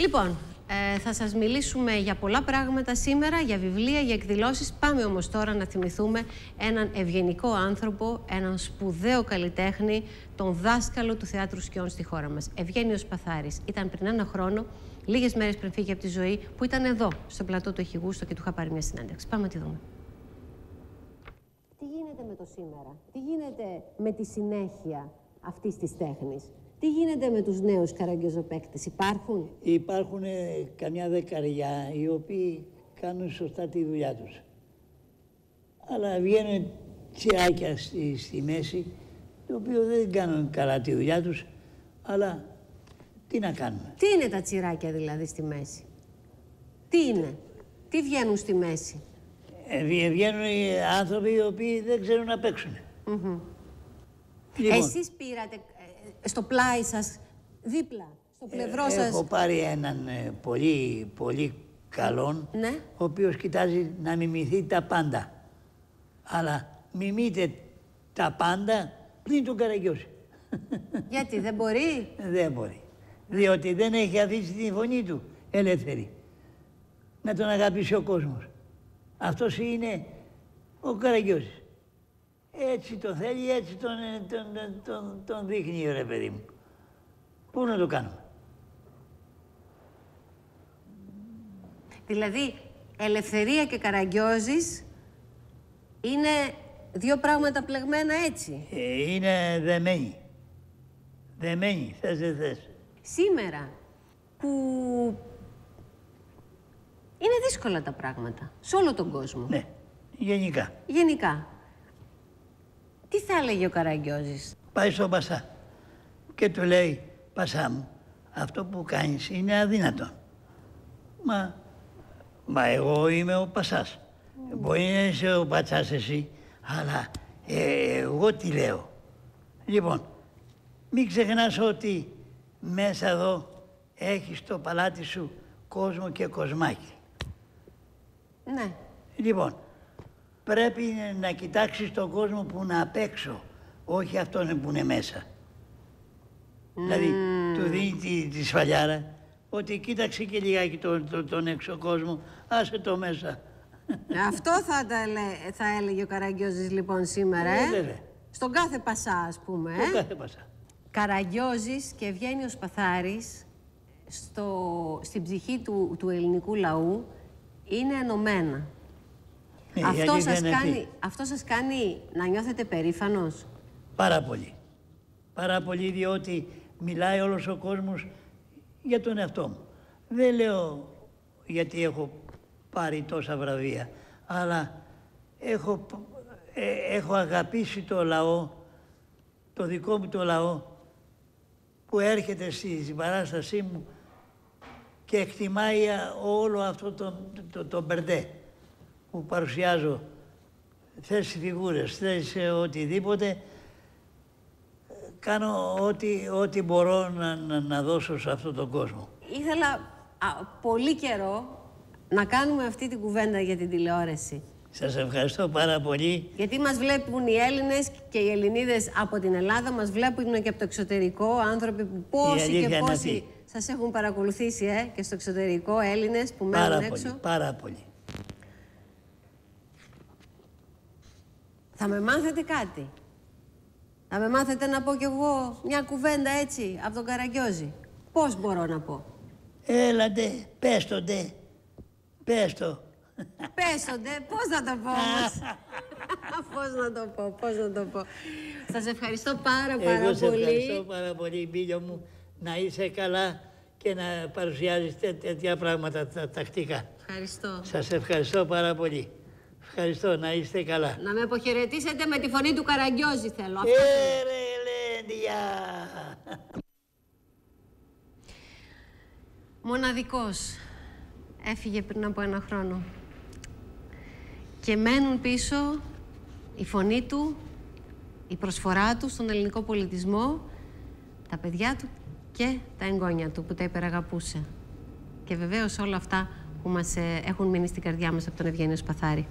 Λοιπόν, θα σας μιλήσουμε για πολλά πράγματα σήμερα, για βιβλία, για εκδηλώσεις. Πάμε όμως τώρα να θυμηθούμε έναν ευγενικό άνθρωπο, έναν σπουδαίο καλλιτέχνη, τον δάσκαλο του Θεάτρου Σκιών στη χώρα μας. Ευγένιος Παθάρης. Ήταν πριν ένα χρόνο, λίγες μέρες πριν φύγει από τη ζωή, που ήταν εδώ, στο πλατό του Αιγιγούστο και του είχα πάρει μια συνέντευξη. Πάμε να τη δούμε. Τι γίνεται με το σήμερα, τι γίνεται με τη συνέχεια αυτής της τέχνης? Τι γίνεται με τους νέους καραγκιόζοπαίκτες, υπάρχουν? Υπάρχουν καμιά δεκαριά οι οποίοι κάνουν σωστά τη δουλειά τους. Αλλά βγαίνουν τσιράκια στη μέση, οι οποίοι δεν κάνουν καλά τη δουλειά τους, αλλά τι να κάνουμε. Τι είναι τα τσιράκια δηλαδή στη μέση? Τι είναι, τι βγαίνουν στη μέση? Βγαίνουν οι άνθρωποι οι οποίοι δεν ξέρουν να παίξουν. Λοιπόν, εσείς πήρατε στο πλάι σας, δίπλα, στο πλευρό σας? Έχω πάρει έναν πολύ καλόν, ναι, ο οποίος κοιτάζει να μιμηθεί τα πάντα. Αλλά μιμείται τα πάντα πριν τον Καραγκιόζη. Γιατί δεν μπορεί? Δεν μπορεί. Διότι δεν έχει αφήσει τη φωνή του ελεύθερη. Να τον αγαπήσει ο κόσμος. Αυτός είναι ο Καραγκιόζης. Έτσι το θέλει, έτσι τον δείχνει, ρε παιδί μου. Πού να το κάνουμε? Δηλαδή, ελευθερία και Καραγκιόζης είναι δύο πράγματα πλεγμένα έτσι. Είναι δεμένοι. Δεμένοι, θες δεν θες. Σήμερα που είναι δύσκολα τα πράγματα, σε όλο τον κόσμο. Ναι, γενικά. Γενικά. Τι θα έλεγε ο Καραγκιόζης? Πάει στον Πασά και του λέει, Πασά μου, αυτό που κάνεις είναι αδύνατο. Μα εγώ είμαι ο Πασάς. Μπορεί να είσαι ο Πατσάς εσύ, αλλά εγώ τι λέω? Λοιπόν, μην ξεχνάς ότι μέσα εδώ έχεις στο παλάτι σου κόσμο και κοσμάκι. Ναι. Λοιπόν, πρέπει να κοιτάξεις τον κόσμο που είναι απ' έξω, όχι αυτόν που είναι μέσα. Δηλαδή, του δίνει τη σφαλιάρα, ότι κοίταξε και λιγάκι τον έξω κόσμο, άσε το μέσα. Αυτό θα έλεγε ο Καραγκιόζης λοιπόν σήμερα, στον κάθε Πασά, ας πούμε. Στον κάθε Πασά. Καραγκιόζης και Ευγένιος Παθάρης στην ψυχή του ελληνικού λαού είναι ενωμένα. Αυτό σας κάνει να νιώθετε περήφανος? Πάρα πολύ. Πάρα πολύ, διότι μιλάει όλος ο κόσμος για τον εαυτό μου. Δεν λέω γιατί έχω πάρει τόσα βραβεία, αλλά έχω αγαπήσει το λαό, το δικό μου το λαό, που έρχεται στη παράστασή μου και εκτιμάει όλο αυτό το μπερντέ που παρουσιάζω. Θες φιγούρες, θες οτιδήποτε, κάνω ό,τι μπορώ να δώσω σε αυτόν τον κόσμο. Ήθελα πολύ καιρό να κάνουμε αυτή την κουβέντα για την τηλεόραση. Σας ευχαριστώ πάρα πολύ. Γιατί μας βλέπουν οι Έλληνες και οι Ελληνίδες από την Ελλάδα, μας βλέπουν και από το εξωτερικό, άνθρωποι που πόσοι σας έχουν παρακολουθήσει και στο εξωτερικό, Έλληνες που μένουν έξω. Πάρα πολύ. Θα με μάθετε κάτι? Θα με μάθετε να πω κι εγώ μια κουβέντα έτσι από τον Καραγκιόζη? Πώς μπορώ να πω? Έλατε, πες το ντε. Πες το. Πες το ντε, πώς να το πω όμως? Πώς να το πω. Σας ευχαριστώ πάρα πολύ. Εγώ σε ευχαριστώ πάρα πολύ, Μπίλιο μου. Να είσαι καλά και να παρουσιάζεις τέτοια πράγματα τακτικά. Ευχαριστώ. Σας ευχαριστώ πάρα πολύ. Ευχαριστώ, να είστε καλά. Να με αποχαιρετήσετε με τη φωνή του Καραγκιόζη θέλω. Λέντια! Μοναδικός. Έφυγε πριν από ένα χρόνο. Και μένουν πίσω η φωνή του, η προσφορά του στον ελληνικό πολιτισμό, τα παιδιά του και τα εγγόνια του που τα υπεραγαπούσε. Και βεβαίως όλα αυτά που μας έχουν μείνει στην καρδιά μας από τον Ευγένιο Παθάρη.